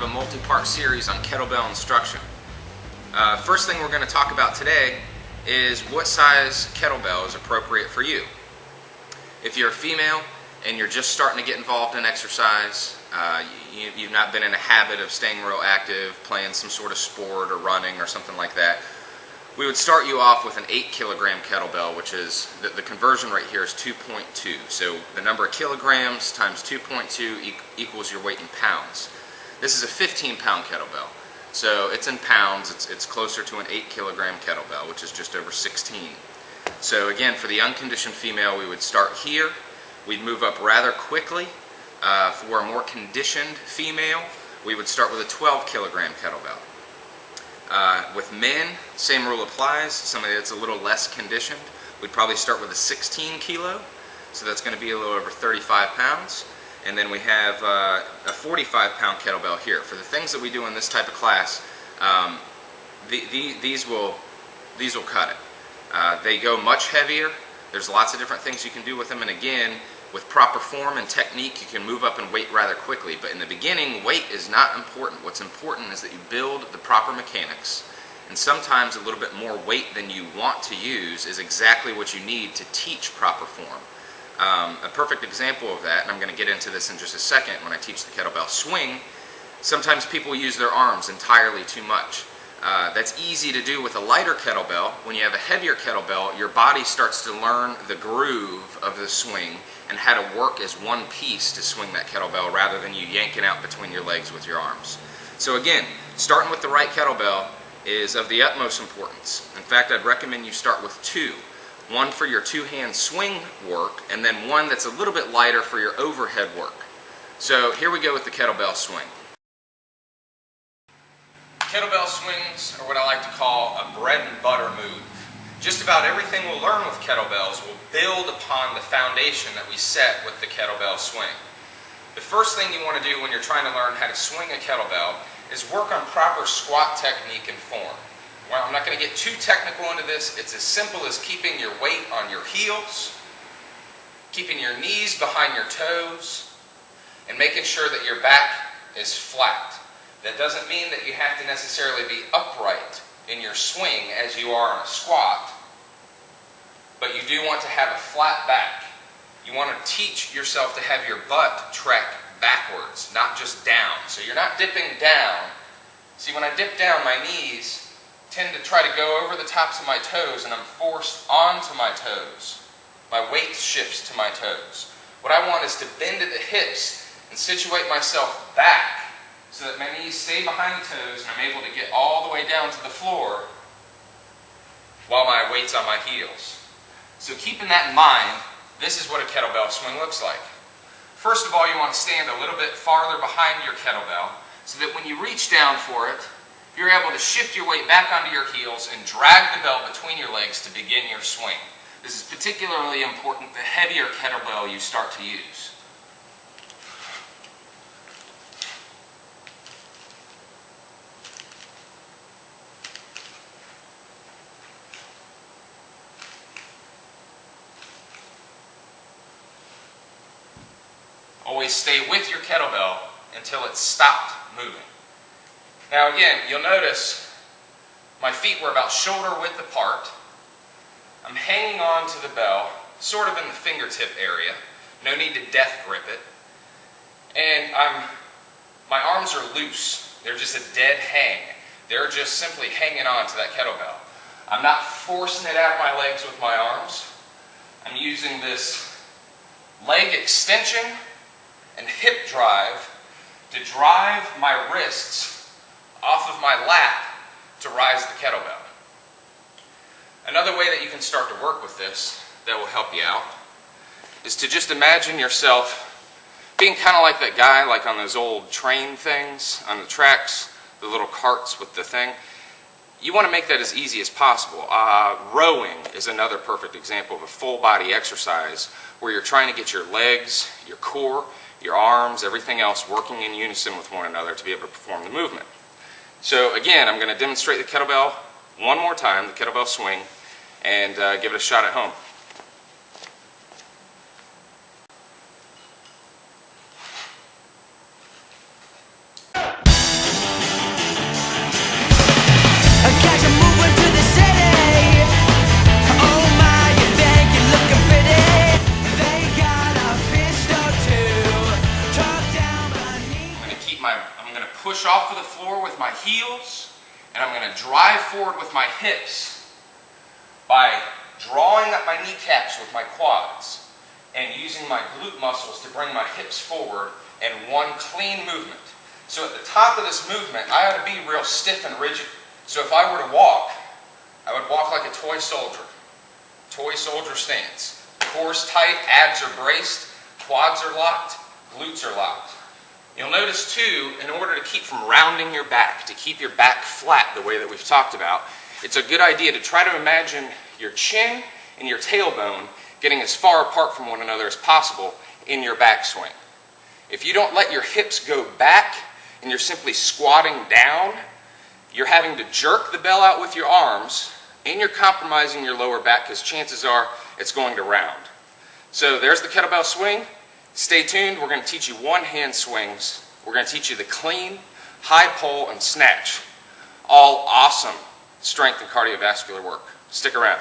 a multi-part series on kettlebell instruction. First thing we're going to talk about today is what size kettlebell is appropriate for you. If you're a female and you're just starting to get involved in exercise, you've not been in a habit of staying real active, playing some sort of sport or running or something like that, we would start you off with an 8 kilogram kettlebell, which is, the conversion rate here is 2.2. So the number of kilograms times 2.2 equals your weight in pounds. This is a 15-pound kettlebell. So it's in pounds, it's closer to an 8 kilogram kettlebell, which is just over 16. So again, for the unconditioned female, we would start here. We'd move up rather quickly. For a more conditioned female, we would start with a 12 kilogram kettlebell. With men, same rule applies. Somebody that's a little less conditioned, we'd probably start with a 16 kilo. So that's going to be a little over 35 pounds. And then we have a 45-pound kettlebell here. For the things that we do in this type of class, these will cut it. They go much heavier. There's lots of different things you can do with them, and again, with proper form and technique, you can move up in weight rather quickly. But in the beginning, weight is not important. What's important is that you build the proper mechanics. And sometimes a little bit more weight than you want to use is exactly what you need to teach proper form. A perfect example of that, and I'm going to get into this in just a second when I teach the kettlebell swing, sometimes people use their arms entirely too much. That's easy to do with a lighter kettlebell. When you have a heavier kettlebell, your body starts to learn the groove of the swing and how to work as one piece to swing that kettlebell rather than you yanking out between your legs with your arms. So again, starting with the right kettlebell is of the utmost importance. In fact, I'd recommend you start with two. One for your two-hand swing work, and then one that's a little bit lighter for your overhead work. So here we go with the kettlebell swing. Kettlebell swings are what I like to call a bread and butter move. Just about everything we'll learn with kettlebells will build upon the foundation that we set with the kettlebell swing. The first thing you want to do when you're trying to learn how to swing a kettlebell is work on proper squat technique and form. Well, I'm not going to get too technical into this. It's as simple as keeping your weight on your heels, keeping your knees behind your toes, and making sure that your back is flat. That doesn't mean that you have to necessarily be upright in your swing as you are on a squat, but you do want to have a flat back. You want to teach yourself to have your butt track backwards, not just down. So you're not dipping down. See, when I dip down, my knees tend to try to go over the tops of my toes, and I'm forced onto my toes. My weight shifts to my toes. What I want is to bend at the hips and situate myself back so that my knees stay behind the toes and I'm able to get all the way down to the floor while my weight's on my heels. So keeping that in mind, this is what a kettlebell swing looks like. First of all, you want to stand a little bit farther behind your kettlebell so that when you reach down for it, you're able to shift your weight back onto your heels and drag the bell between your legs to begin your swing. This is particularly important the heavier kettlebell you start to use. Always stay with your kettlebell until it's stopped moving. Now again, you'll notice my feet were about shoulder width apart. I'm hanging on to the bell, sort of in the fingertip area. No need to death grip it. And my arms are loose. They're just a dead hang. They're just simply hanging on to that kettlebell. I'm not forcing it out of my legs with my arms. I'm using this leg extension and hip drive to drive my wrists off of my lap to rise the kettlebell. Another way that you can start to work with this that will help you out is to just imagine yourself being kind of like that guy like on those old train things on the tracks, the little carts with the thing. You want to make that as easy as possible. Rowing is another perfect example of a full body exercise where you're trying to get your legs, your core, your arms, everything else working in unison with one another to be able to perform the movement. So again, I'm going to demonstrate the kettlebell one more time, the kettlebell swing, and give it a shot at home. guys are moving to the city. Oh my, you think you're looking pretty. They got a pistol too. Talk down my knee. I'm gonna push off of the floor with my heels, and I'm gonna drive forward with my hips by drawing up my kneecaps with my quads and using my glute muscles to bring my hips forward in one clean movement. So at the top of this movement, I ought to be real stiff and rigid. So if I were to walk, I would walk like a toy soldier. Toy soldier stance. Core's tight, abs are braced, quads are locked, glutes are locked. You'll notice too, in order to keep from rounding your back, to keep your back flat the way that we've talked about, it's a good idea to try to imagine your chin and your tailbone getting as far apart from one another as possible in your backswing. If you don't let your hips go back and you're simply squatting down, you're having to jerk the bell out with your arms and you're compromising your lower back because chances are it's going to round. So there's the kettlebell swing. Stay tuned, we're going to teach you one-hand swings. We're going to teach you the clean, high pull, and snatch. All awesome strength and cardiovascular work. Stick around.